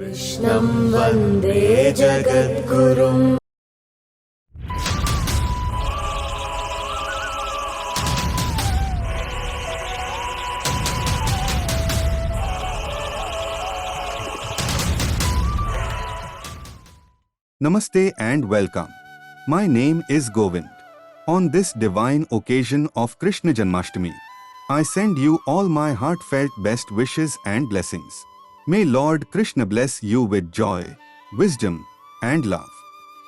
कृष्णं वन्दे जगद्गुरुम्। Namaste and welcome. My name is Govind. On this divine occasion of Krishna Janmashtami, I send you all my heartfelt best wishes and blessings. May Lord Krishna bless you with joy, wisdom, and love.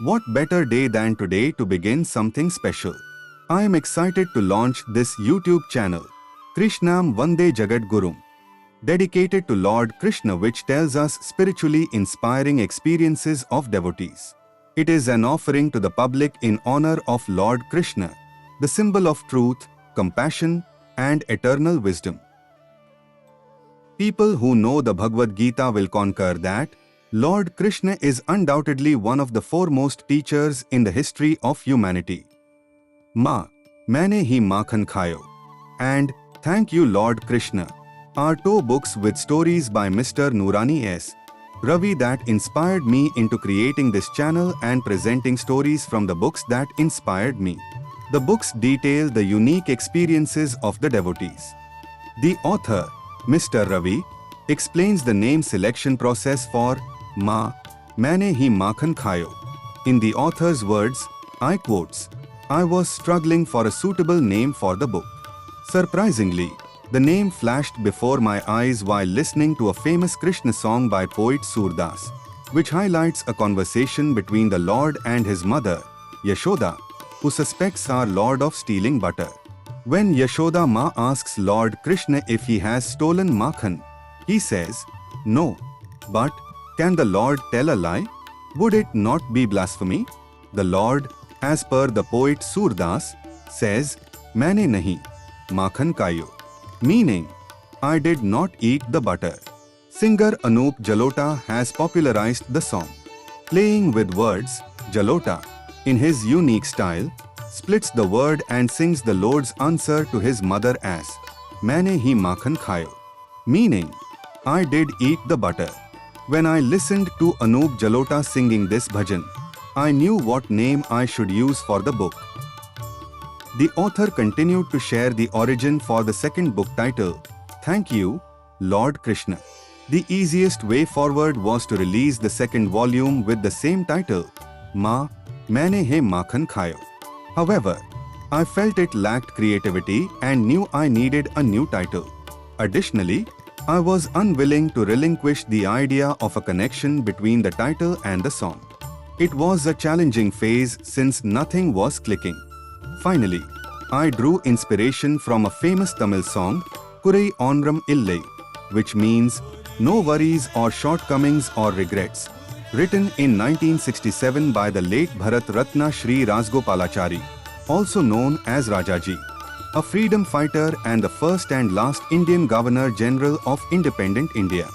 What better day than today to begin something special? I am excited to launch this YouTube channel, Krishnam Vande Jagadgurum, dedicated to Lord Krishna, which tells us spiritually inspiring experiences of devotees. It is an offering to the public in honor of Lord Krishna, the symbol of truth, compassion, and eternal wisdom. People who know the Bhagavad Gita will concur that Lord Krishna is undoubtedly one of the foremost teachers in the history of humanity. Ma, maine hi makhan khayo, and Thank You Lord Krishna are two books with stories by Mr. Noorani S. Ravi that inspired me into creating this channel and presenting stories from the books that inspired me. The books detail the unique experiences of the devotees. The author, Mr. Ravi, explains the name selection process for Ma, Maine Hi Makhan Khayo. In the author's words, I quotes, I was struggling for a suitable name for the book. Surprisingly, the name flashed before my eyes while listening to a famous Krishna song by poet Surdas, which highlights a conversation between the Lord and his mother, Yashoda, who suspects our Lord of stealing butter. When Yashoda Ma asks Lord Krishna if he has stolen Makhan, he says, No. But can the Lord tell a lie? Would it not be blasphemy? The Lord, as per the poet Surdas, says, Maine nahi, Makhan kayo, meaning, I did not eat the butter. Singer Anup Jalota has popularized the song. Playing with words, Jalota, in his unique style, splits the word and sings the Lord's answer to his mother as Maine hi makhan khayo, meaning, I did eat the butter. When I listened to Anup Jalota singing this bhajan, I knew what name I should use for the book. The author continued to share the origin for the second book title, Thank You, Lord Krishna. The easiest way forward was to release the second volume with the same title, Ma, Maine Hai Makhan Khayo. However, I felt it lacked creativity and knew I needed a new title. Additionally, I was unwilling to relinquish the idea of a connection between the title and the song. It was a challenging phase since nothing was clicking. Finally, I drew inspiration from a famous Tamil song, Kurai Onram Illai, which means no worries or shortcomings or regrets, written in 1967 by the late Bharat Ratna Shri Rajgopalachari, also known as Rajaji, a freedom fighter and the first and last Indian Governor General of independent India.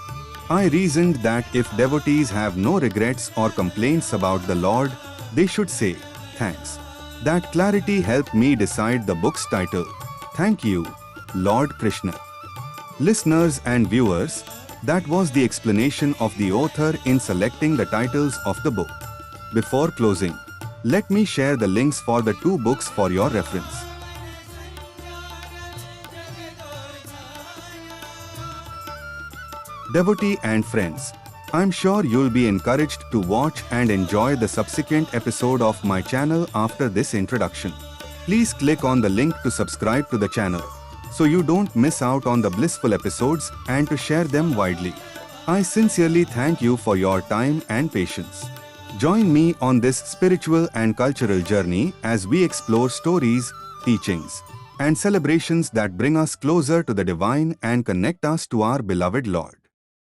I reasoned that if devotees have no regrets or complaints about the Lord, they should say, thanks. That clarity helped me decide the book's title, Thank You, Lord Krishna. Listeners and viewers, that was the explanation of the author in selecting the titles of the book. Before closing, let me share the links for the two books for your reference. Devotee and friends, I'm sure you'll be encouraged to watch and enjoy the subsequent episode of my channel after this introduction. Please click on the link to subscribe to the channel so you don't miss out on the blissful episodes and to share them widely. I sincerely thank you for your time and patience. Join me on this spiritual and cultural journey as we explore stories, teachings, and celebrations that bring us closer to the divine and connect us to our beloved Lord.